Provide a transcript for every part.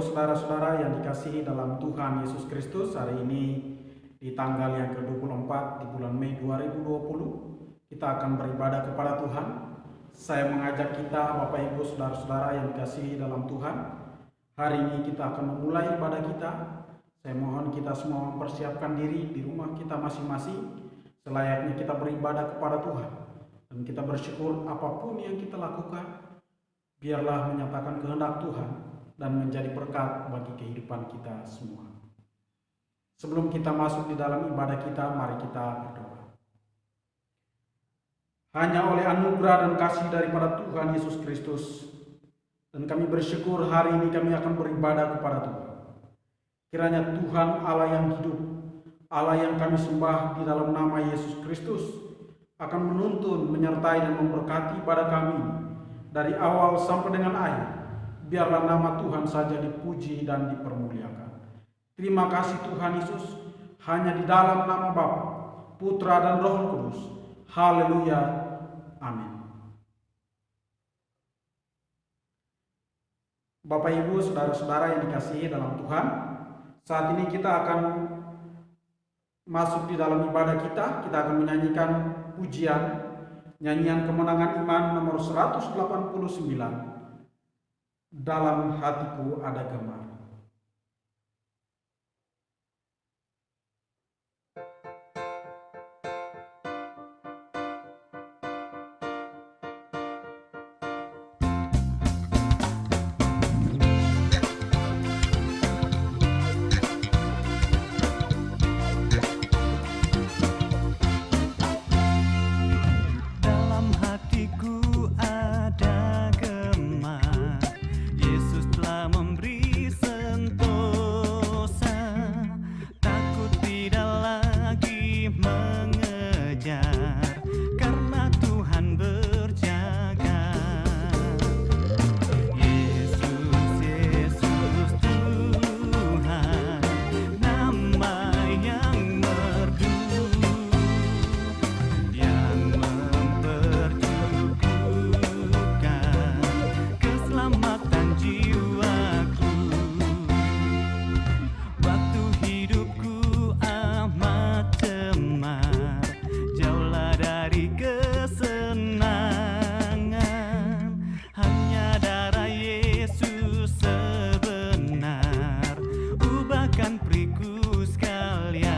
saudara-saudara yang dikasihi dalam Tuhan Yesus Kristus, hari ini di tanggal yang ke-24 di bulan Mei 2020, kita akan beribadah kepada Tuhan. Saya mengajak kita, Bapak Ibu, saudara-saudara yang dikasihi dalam Tuhan, hari ini kita akan memulai ibadah kita. Saya mohon kita semua mempersiapkan diri di rumah kita masing-masing, selayaknya kita beribadah kepada Tuhan. Dan kita bersyukur apapun yang kita lakukan, biarlah menyatakan kehendak Tuhan dan menjadi berkat bagi kehidupan kita semua. Sebelum kita masuk di dalam ibadah kita, mari kita berdoa. Hanya oleh anugerah dan kasih daripada Tuhan Yesus Kristus, dan kami bersyukur hari ini kami akan beribadah kepada Tuhan. Kiranya Tuhan Allah yang hidup, Allah yang kami sembah di dalam nama Yesus Kristus, akan menuntun, menyertai dan memberkati ibadah kami dari awal sampai dengan akhir. Biarlah nama Tuhan saja dipuji dan dipermuliakan. Terima kasih Tuhan Yesus, hanya di dalam nama Bapa, Putra dan Roh Kudus. Haleluya. Amin. Bapak Ibu, saudara-saudara yang dikasihi dalam Tuhan, saat ini kita akan masuk di dalam ibadah kita. Kita akan menyanyikan pujian, nyanyian kemenangan iman nomor 189. Dalam hatiku ada gemar. Dalam hatiku ada gemar, Yesus telah memberi sentosa. Takut tidak lagi mengejar, karena Tuhan berjaga. Yesus, Yesus Tuhan, nama yang merdu, yang mempercukupkan keselamatan jiwaku. Waktu hidupku amat cemar, jauhlah dari kesenangan. Hanya darah Yesus sebenar, ubahkan periku sekalian.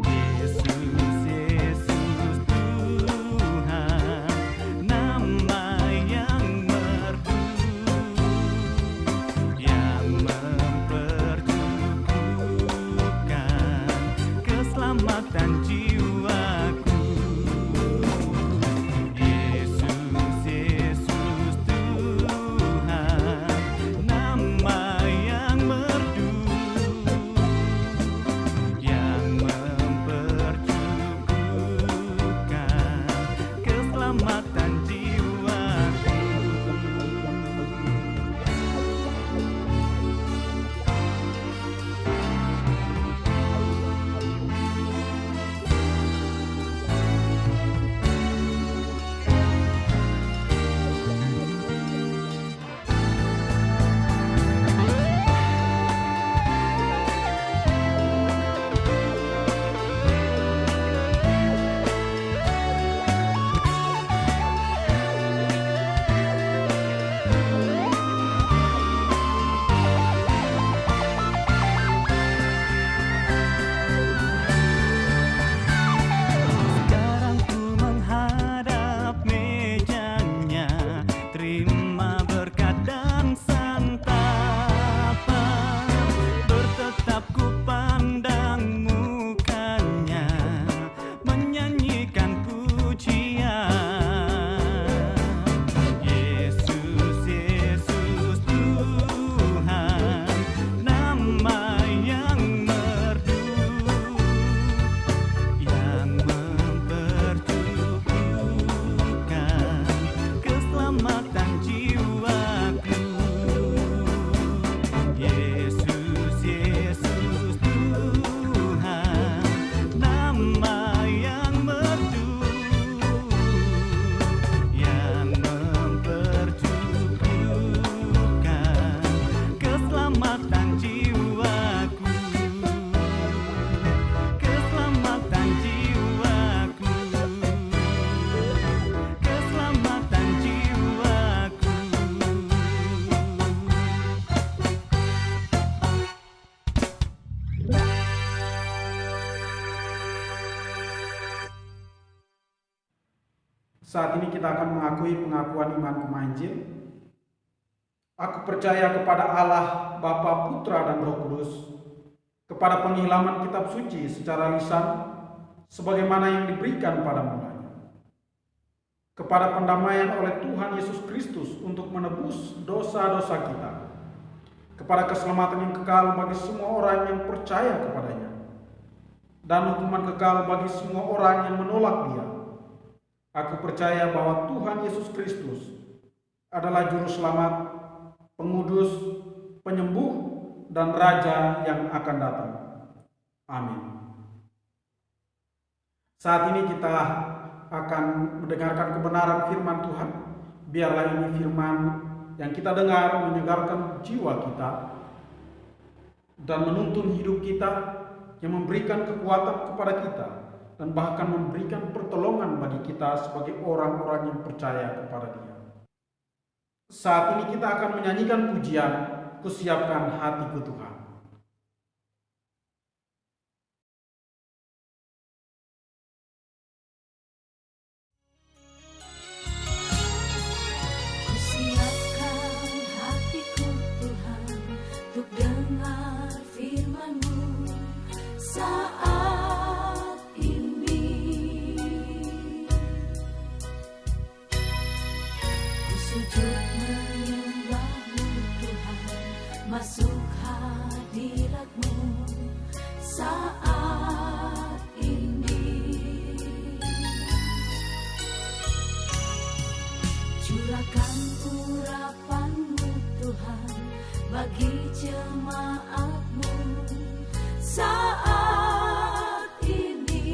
Yesus, Yesus Tuhan, nama yang merdu, yang mempercukupkan keselamatan jiwaku. Yesus, Yesus Tuhan, nama yang merdu, Saat ini kita akan mengakui pengakuan iman Injil. Aku percaya kepada Allah, Bapa, Putra, dan Roh Kudus, kepada penghilaman kitab suci secara lisan, sebagaimana yang diberikan pada mulanya, kepada pendamaian oleh Tuhan Yesus Kristus untuk menebus dosa-dosa kita, kepada keselamatan yang kekal bagi semua orang yang percaya kepadanya, dan hukuman kekal bagi semua orang yang menolak Dia. Aku percaya bahwa Tuhan Yesus Kristus adalah Juru Selamat, Pengudus, Penyembuh, dan Raja yang akan datang. Amin. Saat ini kita akan mendengarkan kebenaran firman Tuhan. Biarlah ini firman yang kita dengar menyegarkan jiwa kita dan menuntun hidup kita, yang memberikan kekuatan kepada kita dan bahkan memberikan pertolongan bagi kita sebagai orang-orang yang percaya kepada Dia. Saat ini kita akan menyanyikan pujian, "Kusiapkan hatiku Tuhan." Kusiapkan hatiku Tuhan untuk dengar firman-Mu saat ini. Ku sujud menyembah-Mu Tuhan, masuk hadirat-Mu saat ini. Curahkan urapan-Mu Tuhan bagi jemaat-Mu saat ini.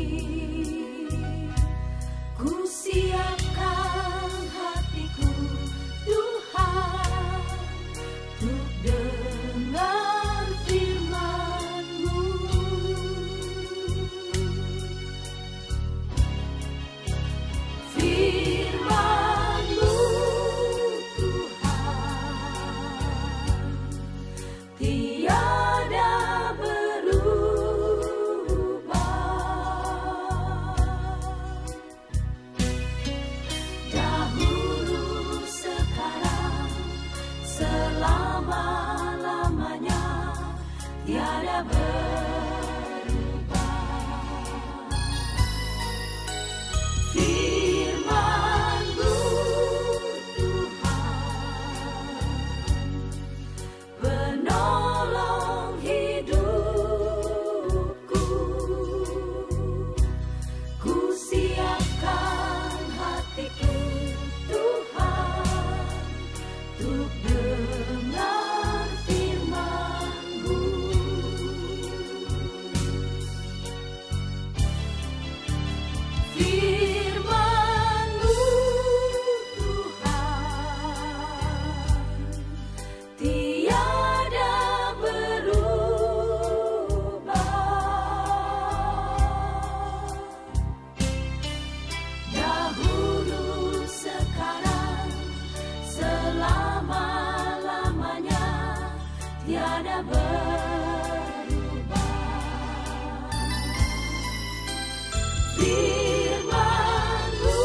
Ku siapkan hatiku Tuhan untuk dengar firman-Mu. Firman-Mu tiada berubah, dahulu, sekarang, selama-lamanya, tiada berubah. Firman-Mu penolong hidupku. Ku siapkan hatiku Tuhan untuk dengar firman-Mu. Firman-Mu Tuhan tiada berubah, dahulu, sekarang, selama-lamanya, tiada berubah. Firman-Mu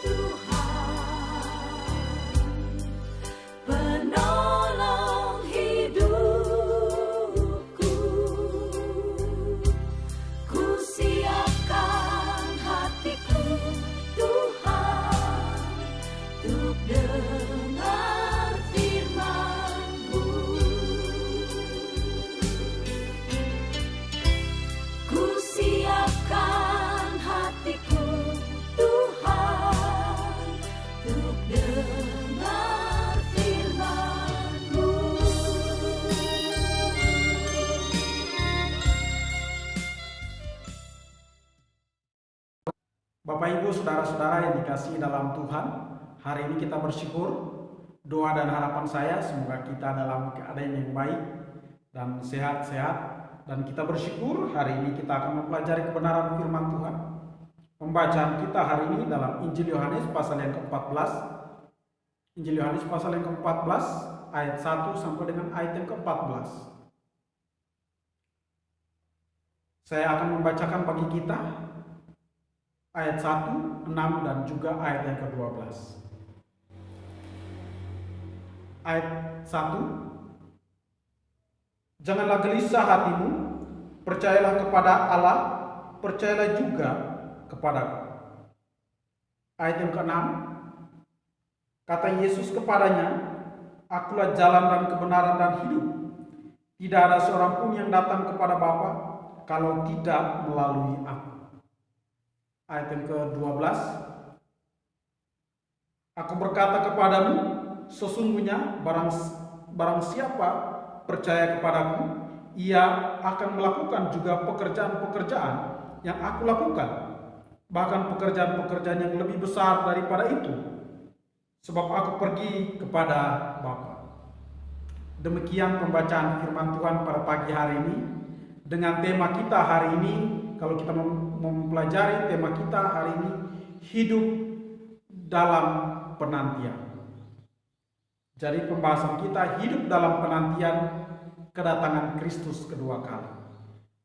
Tuhan penolong hidupku. Ku siapkan hatiku Tuhan untuk dengar firman-Mu. Ku siapkan hatiku Tuhan untuk dengar firman-Mu. Bapak Ibu, saudara-saudara yang dikasihi dalam Tuhan, hari ini kita bersyukur. Doa dan harapan saya semoga kita dalam keadaan yang baik dan sehat-sehat, dan kita bersyukur hari ini kita akan mempelajari kebenaran firman Tuhan. Pembacaan kita hari ini dalam Injil Yohanes pasal yang ke-14. Injil Yohanes pasal yang ke-14 ayat 1 sampai dengan ayat yang ke-14. Saya akan membacakan bagi kita. ayat 1, 6 dan juga ayat yang ke-12. Ayat 1, janganlah gelisah hatimu, percayalah kepada Allah, percayalah juga kepadaku. Ayat yang ke-6, kata Yesus kepadanya, akulah jalan dan kebenaran dan hidup. Tidak ada seorang pun yang datang kepada Bapa kalau tidak melalui aku. Ayat yang ke-12, aku berkata kepadamu, sesungguhnya barang siapa percaya kepadaku, ia akan melakukan juga pekerjaan-pekerjaan yang aku lakukan, bahkan pekerjaan-pekerjaan yang lebih besar daripada itu, sebab aku pergi kepada Bapa. Demikian pembacaan firman Tuhan pada pagi hari ini dengan tema kita hari ini. Kalau kita mempelajari tema kita hari ini, hidup dalam penantian. Jadi pembahasan kita hidup dalam penantian kedatangan Kristus kedua kali.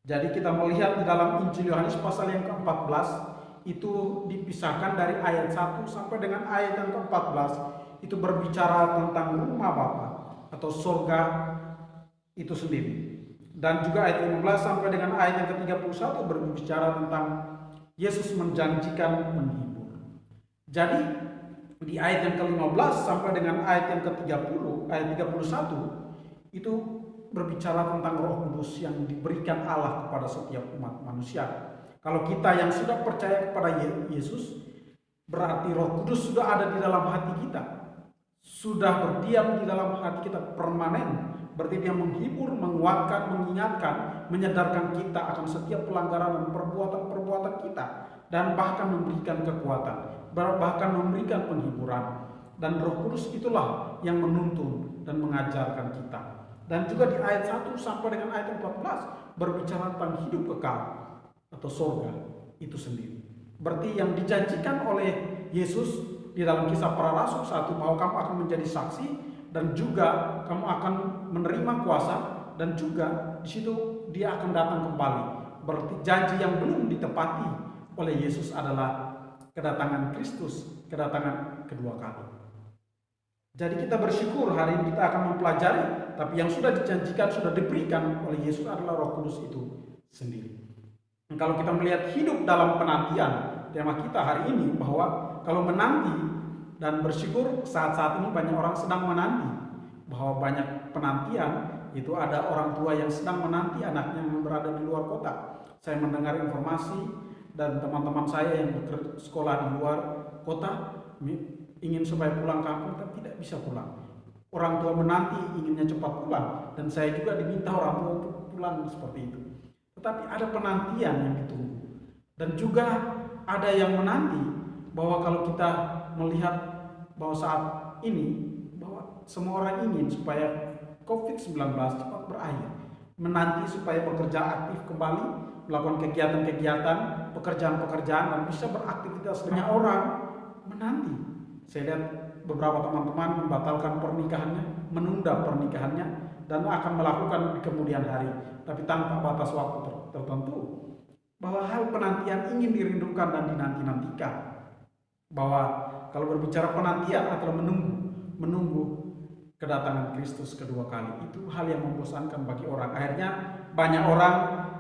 Jadi kita melihat di dalam Injil Yohanes pasal yang ke-14 itu dipisahkan dari ayat 1 sampai dengan ayat yang ke-14 itu berbicara tentang rumah Bapa atau surga itu sendiri. Dan juga ayat 15 sampai dengan ayat yang ke-31 berbicara tentang Yesus menjanjikan menghibur. Jadi di ayat yang ke-15 sampai dengan ayat yang ke-30, ayat 31 itu berbicara tentang Roh Kudus yang diberikan Allah kepada setiap umat manusia. Kalau kita yang sudah percaya kepada Yesus, berarti Roh Kudus sudah ada di dalam hati kita, sudah berdiam di dalam hati kita permanen. Berarti dia menghibur, menguatkan, mengingatkan, menyadarkan kita akan setiap pelanggaran dan perbuatan-perbuatan kita, dan bahkan memberikan kekuatan, bahkan memberikan penghiburan. Dan Roh Kudus itulah yang menuntun dan mengajarkan kita. Dan juga di ayat 1 sampai dengan ayat 14 berbicara tentang hidup kekal atau surga itu sendiri. Berarti yang dijanjikan oleh Yesus di dalam Kisah Para Rasul 1 bahwa kamu akan menjadi saksi dan juga kamu akan menerima kuasa, dan juga di situ dia akan datang kembali. Berarti janji yang belum ditepati oleh Yesus adalah kedatangan Kristus, kedatangan kedua kali. Jadi kita bersyukur hari ini kita akan mempelajari, tapi yang sudah dijanjikan, sudah diberikan oleh Yesus adalah Roh Kudus itu sendiri. Dan kalau kita melihat hidup dalam penantian, tema kita hari ini bahwa kalau menanti dan bersyukur saat-saat ini banyak orang sedang menanti, bahwa banyak penantian itu ada orang tua yang sedang menanti anaknya yang berada di luar kota. Saya mendengar informasi dan teman-teman saya yang sekolah di luar kota ingin supaya pulang kampung tapi tidak bisa pulang. Orang tua menanti inginnya cepat pulang, dan saya juga diminta orang tua untuk pulang seperti itu. Tetapi ada penantian yang ditunggu, dan juga ada yang menanti bahwa kalau kita melihat bahwa saat ini bahwa semua orang ingin supaya COVID-19 cepat berakhir, menanti supaya bekerja aktif kembali, melakukan kegiatan-kegiatan, pekerjaan-pekerjaan, dan bisa beraktivitas. Banyak orang menanti. Saya lihat beberapa teman-teman membatalkan pernikahannya, menunda pernikahannya, dan akan melakukan di kemudian hari, tapi tanpa batas waktu tertentu. Bahwa hal penantian ingin dirindukan dan dinanti-nantikan. Bahwa kalau berbicara penantian atau menunggu kedatangan Kristus kedua kali, itu hal yang membosankan bagi orang. Akhirnya banyak orang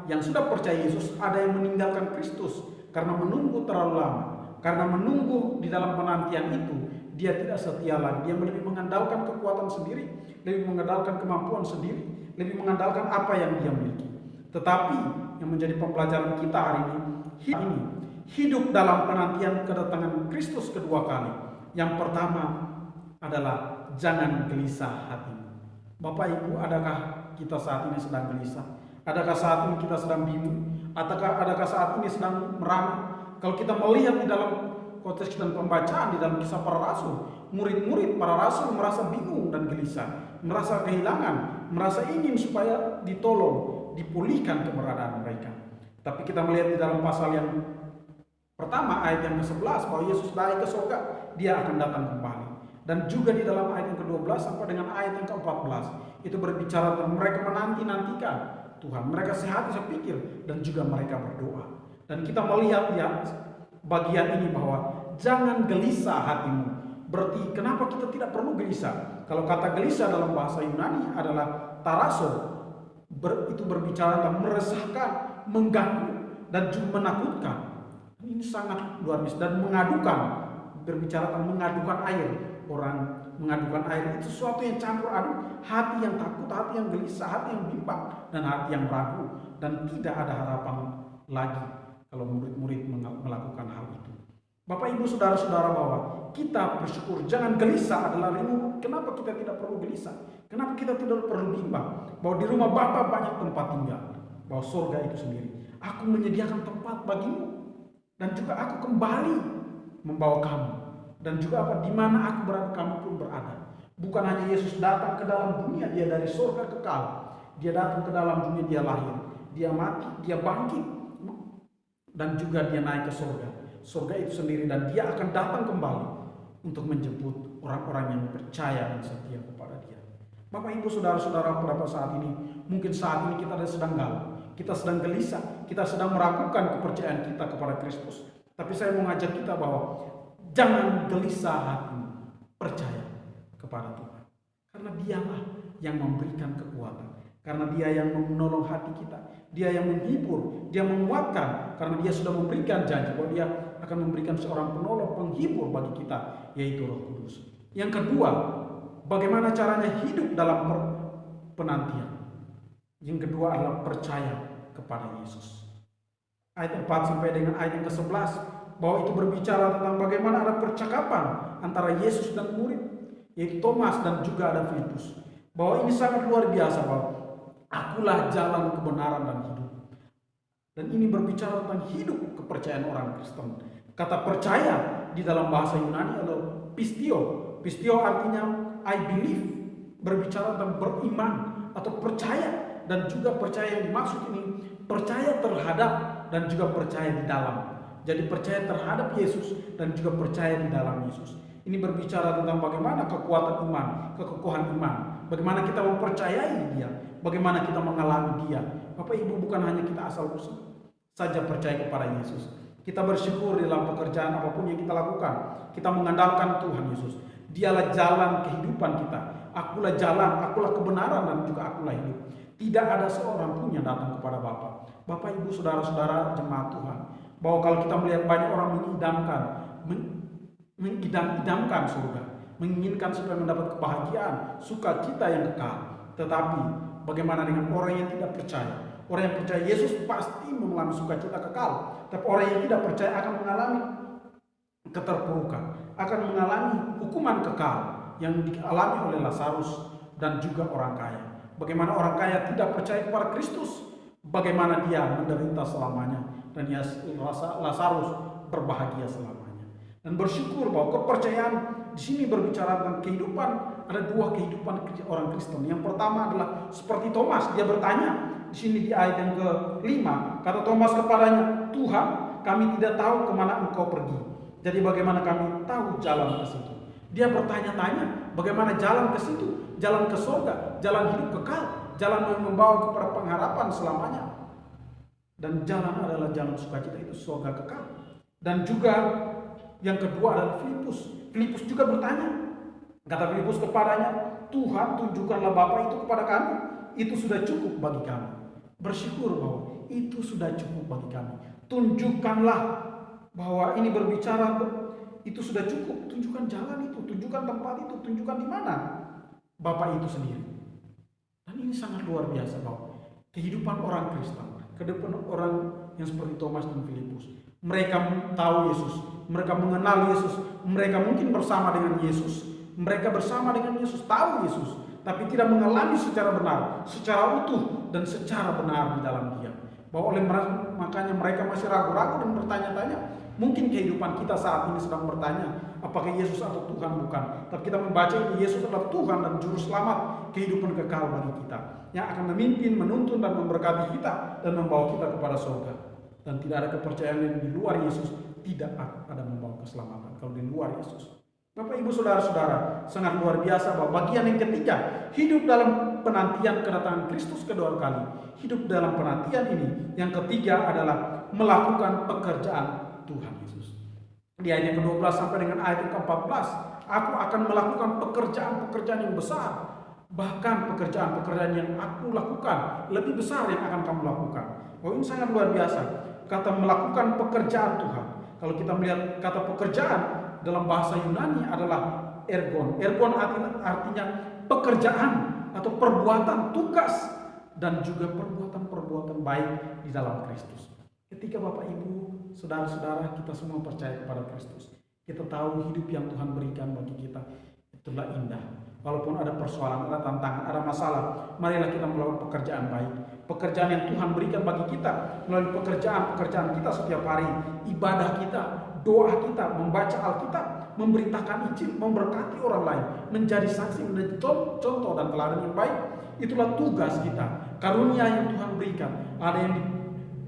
yang sudah percaya Yesus ada yang meninggalkan Kristus karena menunggu terlalu lama. Karena menunggu di dalam penantian itu, dia tidak setia lagi. Dia lebih mengandalkan kekuatan sendiri, lebih mengandalkan kemampuan sendiri, lebih mengandalkan apa yang dia miliki. Tetapi yang menjadi pembelajaran kita hari ini, hidup dalam penantian kedatangan Kristus kedua kali. Yang pertama adalah jangan gelisah hatimu. Bapak Ibu, adakah kita saat ini sedang gelisah? Adakah saat ini kita sedang bingung? Adakah saat ini sedang merana? Kalau kita melihat di dalam konteks dan pembacaan di dalam Kisah Para Rasul, murid-murid para rasul merasa bingung dan gelisah, merasa kehilangan, merasa ingin supaya ditolong, dipulihkan keberadaan mereka. Tapi kita melihat di dalam pasal yang pertama ayat yang ke-11 bahwa Yesus naik ke surga, dia akan datang kembali. Dan juga di dalam ayat yang ke-12 sampai dengan ayat yang ke-14 itu berbicara tentang mereka menanti-nantikan Tuhan, mereka sehati sepikir dan juga mereka berdoa. Dan kita melihat ya bagian ini bahwa jangan gelisah hatimu. Berarti kenapa kita tidak perlu gelisah? Kalau kata gelisah dalam bahasa Yunani adalah taraso. Itu berbicara tentang meresahkan, mengganggu, dan juga menakutkan. Ini sangat luar biasa. Dan mengadukan, berbicara tentang mengadukan air. Orang mengadukan air itu sesuatu yang campur aduk, hati yang takut, hati yang gelisah, hati yang bimbang, dan hati yang ragu, dan tidak ada harapan lagi kalau murid-murid melakukan hal itu. Bapak Ibu Saudara-saudara, bahwa kita bersyukur, jangan gelisah adalah rindu. Kenapa kita tidak perlu gelisah? Kenapa kita tidak perlu bimbang? Bahwa di rumah Bapa banyak tempat tinggal, bahwa surga itu sendiri. Aku menyediakan tempat bagimu, dan juga aku kembali membawa kamu. Dan juga apa? Di mana aku berada, kamu pun berada. Bukan hanya Yesus datang ke dalam dunia, dia dari surga kekal. Dia datang ke dalam dunia, dia lahir, dia mati, dia bangkit, dan juga dia naik ke surga. Surga itu sendiri, dan dia akan datang kembali untuk menjemput orang-orang yang percaya dan setia kepada dia. Bapak Ibu Saudara-saudara, pada saat ini, mungkin saat ini kita sedang galau, kita sedang gelisah, kita sedang meragukan kepercayaan kita kepada Kristus. Tapi saya mau ngajak kita bahwa jangan gelisah hatimu, percaya kepada Tuhan. Karena dialah yang memberikan kekuatan. Karena dia yang menolong hati kita. Dia yang menghibur, dia menguatkan. Karena dia sudah memberikan janji bahwa dia akan memberikan seorang penolong, penghibur bagi kita, yaitu Roh Kudus. Yang kedua, bagaimana caranya hidup dalam penantian. Yang kedua adalah percaya kepada Yesus. Ayat 4 sampai dengan ayat yang ke-11, bahwa itu berbicara tentang bagaimana ada percakapan antara Yesus dan murid, yaitu Thomas dan juga ada Filipus. Bahwa ini sangat luar biasa, bahwa akulah jalan, kebenaran, dan hidup. Dan ini berbicara tentang hidup kepercayaan orang Kristen. Kata percaya di dalam bahasa Yunani adalah pistio. Pistio artinya I believe, berbicara tentang beriman atau percaya. Dan juga percaya yang dimaksud ini percaya terhadap dan juga percaya di dalam. Jadi percaya terhadap Yesus dan juga percaya di dalam Yesus. Ini berbicara tentang bagaimana kekuatan iman, kekokohan iman. Bagaimana kita mempercayai dia, bagaimana kita mengalami dia. Bapak Ibu, bukan hanya kita asal usul saja percaya kepada Yesus. Kita bersyukur dalam pekerjaan apapun yang kita lakukan. Kita mengandalkan Tuhan Yesus. Dialah jalan kehidupan kita. Akulah jalan, akulah kebenaran, dan juga akulah hidup. Tidak ada seorang pun yang datang kepada Bapa. Bapak Ibu Saudara-saudara jemaat Tuhan, bahwa kalau kita melihat banyak orang mengidam-idamkan surga, menginginkan supaya mendapat kebahagiaan, sukacita yang kekal. Tetapi bagaimana dengan orang yang tidak percaya? Orang yang percaya Yesus pasti mengalami sukacita kekal. Tapi orang yang tidak percaya akan mengalami keterpurukan, akan mengalami hukuman kekal yang dialami oleh Lazarus dan juga orang kaya. Bagaimana orang kaya tidak percaya kepada Kristus, bagaimana dia menderita selamanya, dan Lazarus berbahagia selamanya. Dan bersyukur bahwa kepercayaan di sini berbicara tentang kehidupan. Ada dua kehidupan orang Kristen. Yang pertama adalah seperti Thomas, dia bertanya di sini di ayat yang ke-5, kata Thomas kepadanya, Tuhan, kami tidak tahu kemana engkau pergi. Jadi bagaimana kami tahu jalan ke situ? Dia bertanya-tanya, bagaimana jalan ke situ? Jalan ke surga, jalan hidup kekal, jalan yang membawa kepada pengharapan selamanya. Dan jalan adalah jalan sukacita, itu surga kekal. Dan juga yang kedua adalah Filipus. Filipus juga bertanya. Kata Filipus kepadanya, Tuhan, tunjukkanlah Bapa itu kepada kami. Itu sudah cukup bagi kami. Bersyukur bahwa itu sudah cukup bagi kami. Tunjukkanlah, bahwa ini berbicara itu sudah cukup. Tunjukkan jalan itu, tunjukkan tempat itu, tunjukkan di mana Bapa itu sendiri. Dan ini sangat luar biasa bahwa kehidupan orang Kristen, kehidupan orang yang seperti Thomas dan Filipus, mereka tahu Yesus, mereka mengenal Yesus, mereka mungkin bersama dengan Yesus, mereka bersama dengan Yesus, tahu Yesus, tapi tidak mengalami secara benar, secara utuh dan secara benar di dalam dia. Bahwa oleh makanya mereka masih ragu-ragu dan bertanya-tanya. Mungkin kehidupan kita saat ini sedang bertanya, apakah Yesus atau Tuhan bukan. Tapi kita membaca ini, Yesus adalah Tuhan dan Juru Selamat kehidupan kekal bagi kita, yang akan memimpin, menuntun, dan memberkati kita, dan membawa kita kepada surga. Dan tidak ada kepercayaan yang di luar Yesus, tidak ada membawa keselamatan kalau di luar Yesus. Bapak Ibu Saudara-saudara, sangat luar biasa bahwa bagian yang ketiga, hidup dalam penantian kedatangan Kristus kedua kali. Hidup dalam penantian ini, yang ketiga adalah melakukan pekerjaan Tuhan Yesus. Di ayat yang ke-12 sampai dengan ayat yang ke-14, aku akan melakukan pekerjaan-pekerjaan yang besar. Bahkan pekerjaan-pekerjaan yang aku lakukan lebih besar yang akan kamu lakukan. Oh, ini sangat luar biasa. Kata melakukan pekerjaan Tuhan. Kalau kita melihat kata pekerjaan dalam bahasa Yunani adalah ergon. Ergon artinya pekerjaan atau perbuatan, tugas, dan juga perbuatan-perbuatan baik di dalam Kristus. Ketika Bapak Ibu, saudara-saudara, kita semua percaya kepada Kristus, kita tahu hidup yang Tuhan berikan bagi kita itulah indah. Walaupun ada persoalan, ada tantangan, ada masalah, marilah kita melakukan pekerjaan baik. Pekerjaan yang Tuhan berikan bagi kita melalui pekerjaan kita setiap hari, ibadah kita, doa kita, membaca Alkitab, memberitakan Injil, memberkati orang lain, menjadi saksi, menjadi contoh dan teladan yang baik. Itulah tugas kita, karunia yang Tuhan berikan. Ada yang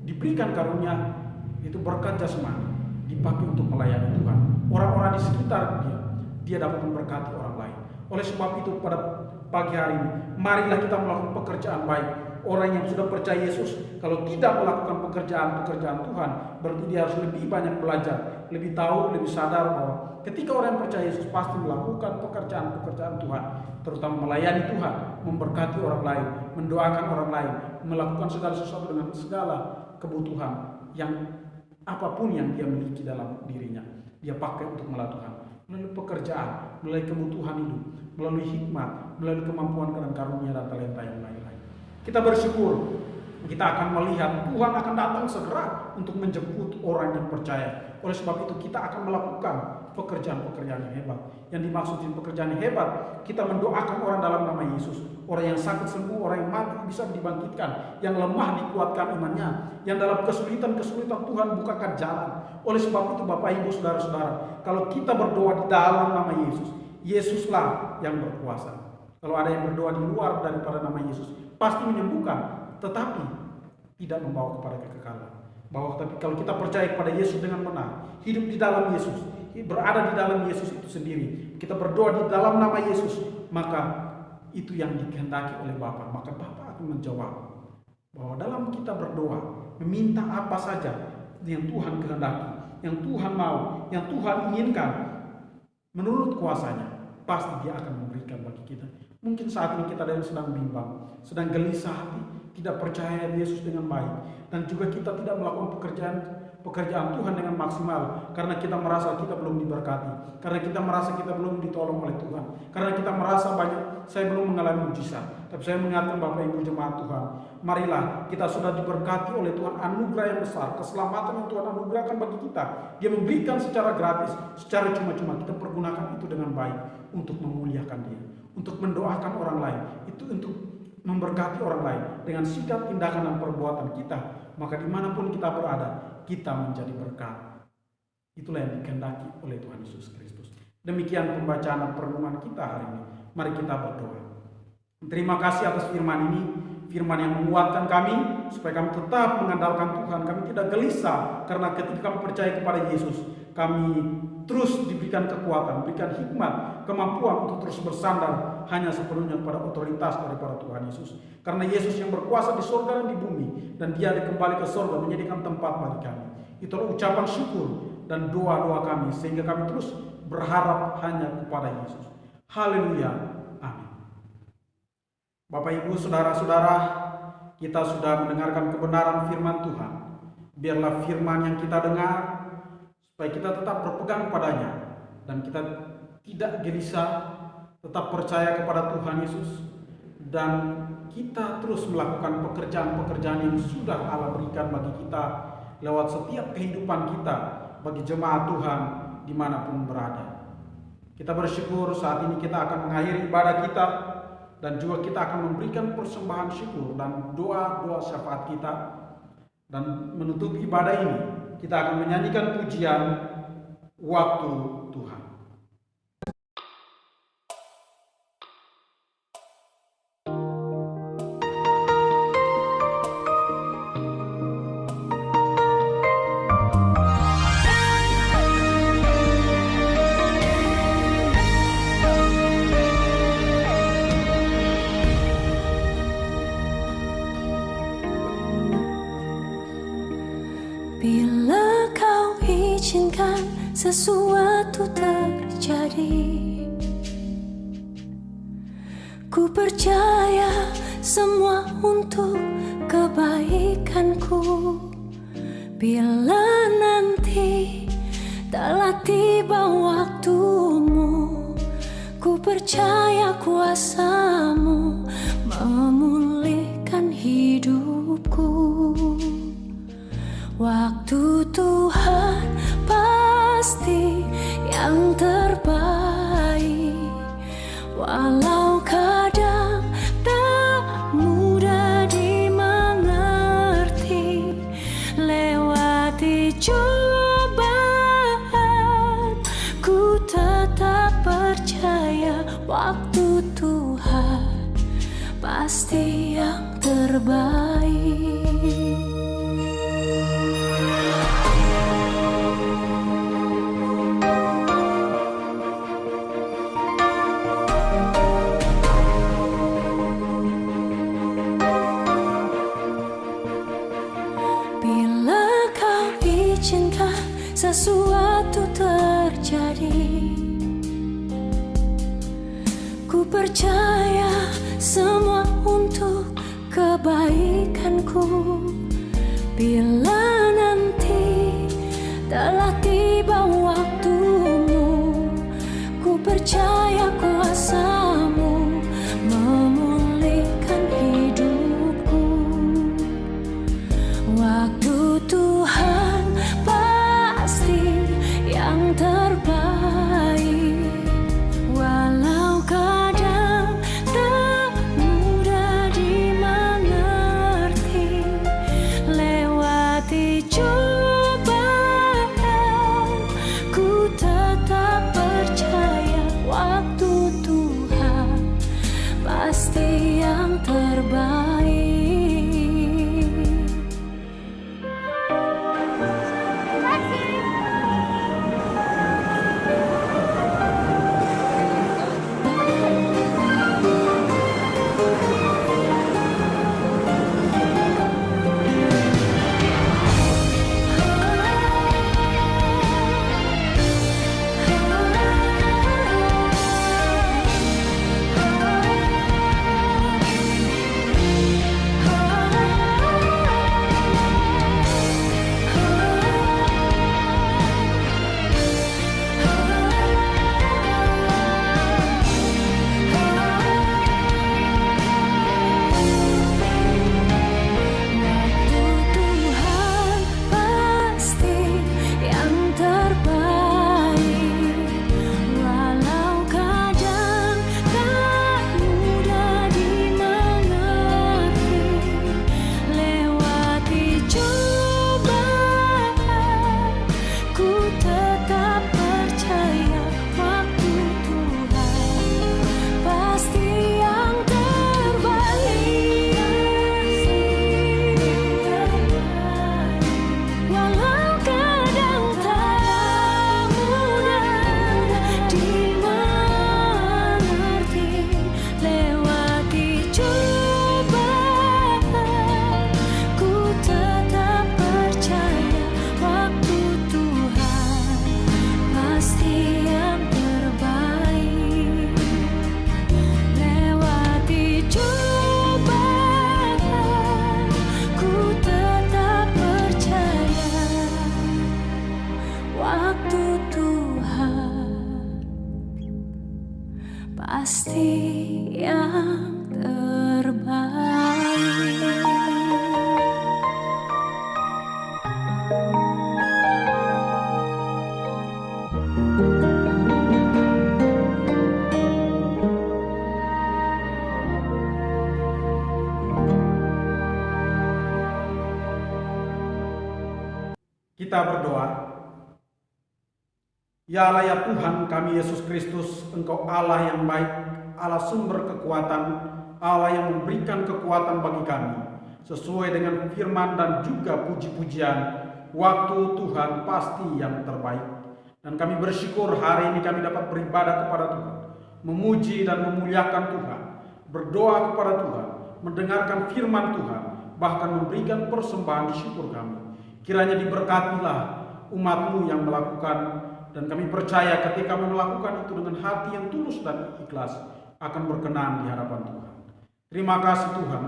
diberikan karunia itu berkat jasmani, dipakai untuk melayani Tuhan. Orang-orang di sekitar dia dapat memberkati orang lain. Oleh sebab itu pada pagi hari ini, marilah kita melakukan pekerjaan baik. Orang yang sudah percaya Yesus, kalau tidak melakukan pekerjaan-pekerjaan Tuhan, berarti dia harus lebih banyak belajar, lebih tahu, lebih sadar bahwa ketika orang yang percaya Yesus pasti melakukan pekerjaan-pekerjaan Tuhan, terutama melayani Tuhan, memberkati orang lain, mendoakan orang lain, melakukan segala sesuatu dengan segala kebutuhan yang apapun yang dia miliki dalam dirinya, dia pakai untuk melayani Tuhan. Melalui pekerjaan, melalui kebutuhan hidup, melalui hikmat, melalui kemampuan dan karunia dan talenta yang lain-lain. Kita bersyukur, kita akan melihat Tuhan akan datang segera untuk menjemput orang yang percaya. Oleh sebab itu kita akan melakukan pekerjaan-pekerjaan yang hebat. Yang dimaksudin pekerjaan yang hebat, kita mendoakan orang dalam nama Yesus. Orang yang sakit sembuh, orang yang mati bisa dibangkitkan, yang lemah dikuatkan imannya, yang dalam kesulitan-kesulitan Tuhan bukakan jalan. Oleh sebab itu Bapak Ibu Saudara-saudara, kalau kita berdoa di dalam nama Yesus, Yesuslah yang berkuasa. Kalau ada yang berdoa di luar daripada nama Yesus, pasti menyembuhkan, tetapi tidak membawa kepada kekekalan. Bahwa tapi kalau kita percaya kepada Yesus dengan benar, hidup di dalam Yesus, berada di dalam Yesus itu sendiri, kita berdoa di dalam nama Yesus, maka itu yang dikehendaki oleh Bapa. Maka Bapa akan menjawab bahwa dalam kita berdoa, meminta apa saja yang Tuhan kehendaki, yang Tuhan mau, yang Tuhan inginkan, menurut kuasanya, pasti Dia akan memberikan bagi kita. Mungkin saat ini kita ada yang sedang bimbang, sedang gelisah hati, tidak percaya Yesus dengan baik, dan juga kita tidak melakukan pekerjaan Tuhan dengan maksimal karena kita merasa kita belum diberkati, karena kita merasa kita belum ditolong oleh Tuhan, karena kita merasa saya belum mengalami mujizat. Tapi saya mengingatkan Bapak Ibu jemaat Tuhan, marilah kita sudah diberkati oleh Tuhan, anugerah yang besar, keselamatan yang Tuhan anugerahkan bagi kita. Dia memberikan secara gratis, secara cuma-cuma. Kita pergunakan itu dengan baik untuk memuliakan Dia, untuk mendoakan orang lain, itu untuk memberkati orang lain dengan sikap, tindakan, dan perbuatan kita. Maka dimanapun kita berada, kita menjadi berkat. Itulah yang dikehendaki oleh Tuhan Yesus Kristus. Demikian pembacaan dan perenungan kita hari ini. Mari kita berdoa. Terima kasih atas firman ini, firman yang menguatkan kami supaya kami tetap mengandalkan Tuhan. Kami tidak gelisah karena ketika kami percaya kepada Yesus, kami terus diberikan kekuatan, diberikan hikmat, kemampuan untuk terus bersandar hanya sepenuhnya pada otoritas daripada Tuhan Yesus. Karena Yesus yang berkuasa di surga dan di bumi, dan Dia kembali ke surga menjadikan tempat bagi kami. Itulah ucapan syukur dan doa-doa kami sehingga kami terus berharap hanya kepada Yesus. Haleluya. Amin. Bapak Ibu Saudara-saudara, kita sudah mendengarkan kebenaran firman Tuhan. Biarlah firman yang kita dengar supaya kita tetap berpegang padanya dan kita tidak gelisah, tetap percaya kepada Tuhan Yesus, dan kita terus melakukan pekerjaan-pekerjaan yang sudah Allah berikan bagi kita lewat setiap kehidupan kita bagi jemaat Tuhan dimanapun berada. Kita bersyukur saat ini kita akan mengakhiri ibadah kita, dan juga kita akan memberikan persembahan syukur dan doa-doa syafaat kita. Dan menutup ibadah ini, kita akan menyanyikan pujian Waktu Tuhan. Bila kau izinkan sesuatu terjadi. Ku percaya semua untuk kebaikanku. Bila nanti telah tiba waktumu, ku percaya kuasa-Mu memulihkan hidupku. Waktu Tuhan pasti yang terbaik, walau kadang tak mudah dimengerti. Lewati cobaan, ku tetap percaya waktu Tuhan pasti yang terbaik. Sesuatu terjadi, ku percaya semua untuk kebaikanku. Bila nanti telah tiba waktumu, ku percaya kuasa-Mu memulihkan hidupku. Waktu Tuhan yang terbaik, walau kadang tak mudah dimengerti. Lewati cobaan, ku tetap percaya waktu Tuhan pasti yang terbaik. Pasti yang terbaik. Kita berdoa. Ya Allah, ya Tuhan kami Yesus Kristus, Engkau Allah yang baik, Allah sumber kekuatan, Allah yang memberikan kekuatan bagi kami, sesuai dengan firman dan juga puji-pujian. Waktu Tuhan pasti yang terbaik. Dan kami bersyukur hari ini kami dapat beribadah kepada Tuhan, memuji dan memuliakan Tuhan, berdoa kepada Tuhan, mendengarkan firman Tuhan, bahkan memberikan persembahan syukur kami. Kiranya diberkatilah umat-Mu yang melakukan, dan kami percaya ketika melakukan itu dengan hati yang tulus dan ikhlas akan berkenan di hadapan Tuhan. Terima kasih Tuhan,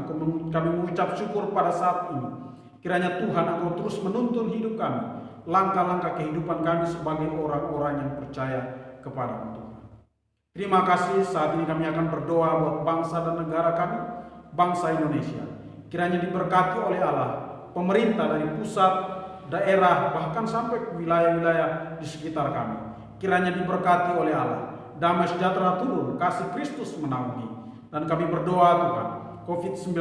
kami mengucap syukur pada saat ini. Kiranya Tuhan Engkau terus menuntun hidup kami, langkah-langkah kehidupan kami sebagai orang-orang yang percaya kepada Tuhan. Terima kasih, saat ini kami akan berdoa buat bangsa dan negara kami, bangsa Indonesia. Kiranya diberkati oleh Allah, pemerintah dari pusat, daerah, bahkan sampai ke wilayah-wilayah di sekitar kami. Kiranya diberkati oleh Allah, damai sejahtera turun, kasih Kristus menaungi. Dan kami berdoa Tuhan, COVID-19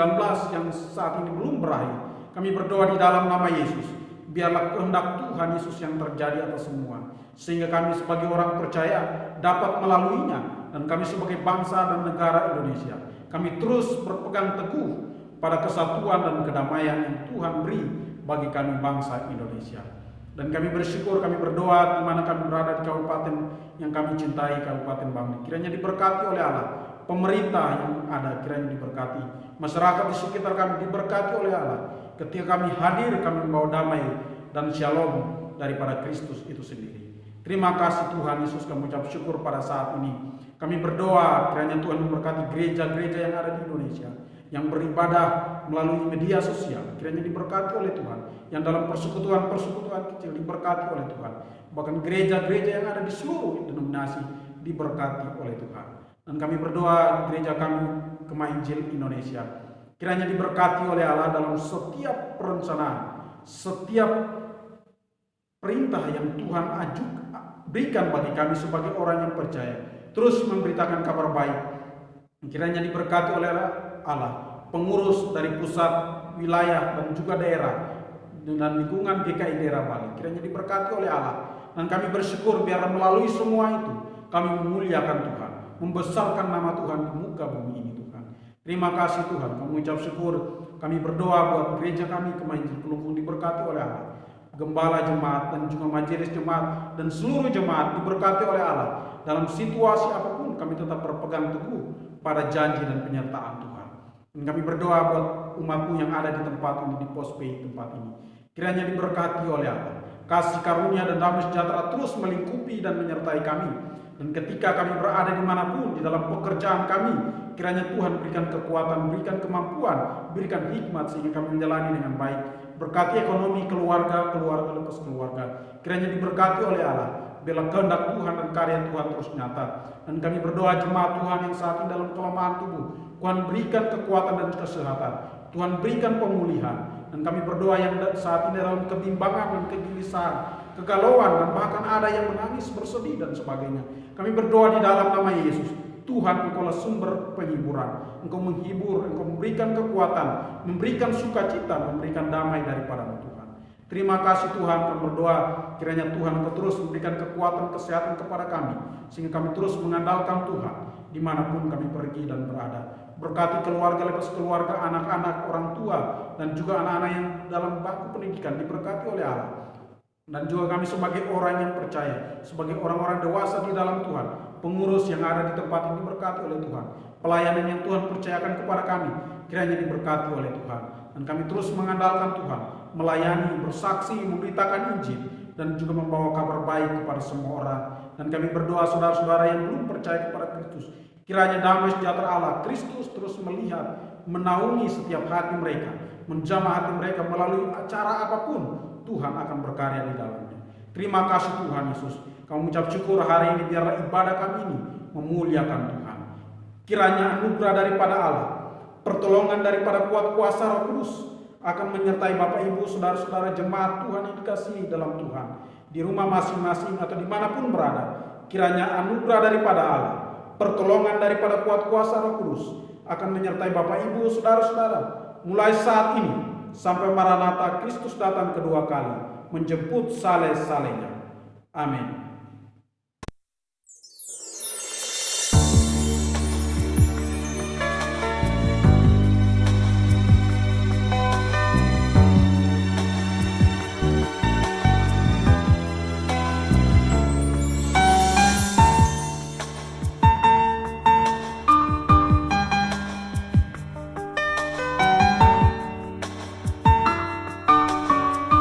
yang saat ini belum berakhir, kami berdoa di dalam nama Yesus, biarlah kehendak Tuhan Yesus yang terjadi atas semua, sehingga kami sebagai orang percaya dapat melaluinya, dan kami sebagai bangsa dan negara Indonesia, kami terus berpegang teguh pada kesatuan dan kedamaian yang Tuhan beri bagi kami bangsa Indonesia. Dan kami bersyukur, kami berdoa di mana kami berada di kabupaten yang kami cintai, Kabupaten Bangli. Kiranya diberkati oleh Allah, pemerintah yang ada kiranya diberkati, masyarakat di sekitar kami diberkati oleh Allah. Ketika kami hadir, kami membawa damai dan shalom daripada Kristus itu sendiri. Terima kasih Tuhan Yesus, kami ucap syukur pada saat ini. Kami berdoa kiranya Tuhan memberkati gereja-gereja yang ada di Indonesia, yang beribadah melalui media sosial, kiranya diberkati oleh Tuhan. Yang dalam persekutuan-persekutuan kecil diberkati oleh Tuhan. Bahkan gereja-gereja yang ada di seluruh denominasi diberkati oleh Tuhan. Dan kami berdoa gereja kami Kemah Injil Indonesia, kiranya diberkati oleh Allah dalam setiap perencanaan, setiap perintah yang Tuhan berikan bagi kami sebagai orang yang percaya, terus memberitakan kabar baik. Kiranya diberkati oleh Allah, pengurus dari pusat, wilayah, dan juga daerah, dan lingkungan GKI daerah Bali, kiranya diberkati oleh Allah. Dan kami bersyukur biar melalui semua itu, kami memuliakan Tuhan, membesarkan nama Tuhan di muka bumi ini Tuhan. Terima kasih Tuhan, kami mengucap syukur, kami berdoa buat gereja kami Kemah Injil Kelungkung diberkati oleh Allah. Gembala jemaat dan juga majelis jemaat dan seluruh jemaat diberkati oleh Allah. Dalam situasi apapun kami tetap berpegang teguh pada janji dan penyertaan Tuhan. Dan kami berdoa buat umat-Mu yang ada di tempat ini, di pos P tempat ini. Kiranya diberkati oleh Allah. Kasih karunia dan damai sejahtera terus melingkupi dan menyertai kami. Dan ketika kami berada dimanapun, di dalam pekerjaan kami, kiranya Tuhan berikan kekuatan, berikan kemampuan, berikan hikmat sehingga kami menjalani dengan baik. Berkati ekonomi keluarga lepas keluarga. Kiranya diberkati oleh Allah. Biarlah kehendak Tuhan dan karya Tuhan terus nyata. Dan kami berdoa jemaat Tuhan yang saat ini dalam kelemahan tubuh, Tuhan berikan kekuatan dan kesehatan. Tuhan berikan pemulihan. Dan kami berdoa yang saat ini dalam kebimbangan dan kegelisahan, kegalauan, dan bahkan ada yang menangis, bersedih, dan sebagainya. Kami berdoa di dalam nama Yesus. Tuhan, Engkaulah sumber penghiburan. Engkau menghibur, Engkau memberikan kekuatan, memberikan sukacita, memberikan damai daripada Tuhan. Terima kasih Tuhan, kami berdoa kiranya Tuhan Engkau terus memberikan kekuatan, kesehatan kepada kami, sehingga kami terus mengandalkan Tuhan dimanapun kami pergi dan berada. Berkati keluarga lepas keluarga, anak-anak, orang tua, dan juga anak-anak yang dalam bangku pendidikan diberkati oleh Allah. Dan juga kami sebagai orang yang percaya, sebagai orang-orang dewasa di dalam Tuhan, pengurus yang ada di tempat ini diberkati oleh Tuhan. Pelayanan yang Tuhan percayakan kepada kami, kiranya diberkati oleh Tuhan. Dan kami terus mengandalkan Tuhan, melayani, bersaksi, memberitakan Injil, dan juga membawa kabar baik kepada semua orang. Dan kami berdoa saudara-saudara yang belum percaya kepada Kristus, kiranya damai sejahtera Allah, Kristus terus melihat, menaungi setiap hati mereka, menjamah hati mereka melalui acara apapun, Tuhan akan berkarya di dalamnya. Terima kasih Tuhan Yesus. Kami mengucap syukur hari ini, biarlah ibadah kami ini memuliakan Tuhan. Kiranya anugerah daripada Allah, pertolongan daripada kuat kuasa Roh Kudus akan menyertai Bapak Ibu, saudara-saudara jemaat Tuhan yang dikasihi dalam Tuhan, di rumah masing-masing atau dimanapun berada. Kiranya anugerah daripada Allah, pertolongan daripada kuat kuasa Roh Kudus akan menyertai Bapak Ibu, saudara-saudara, mulai saat ini sampai Maranatha Kristus datang kedua kali menjemput saleh-salehnya. Amin.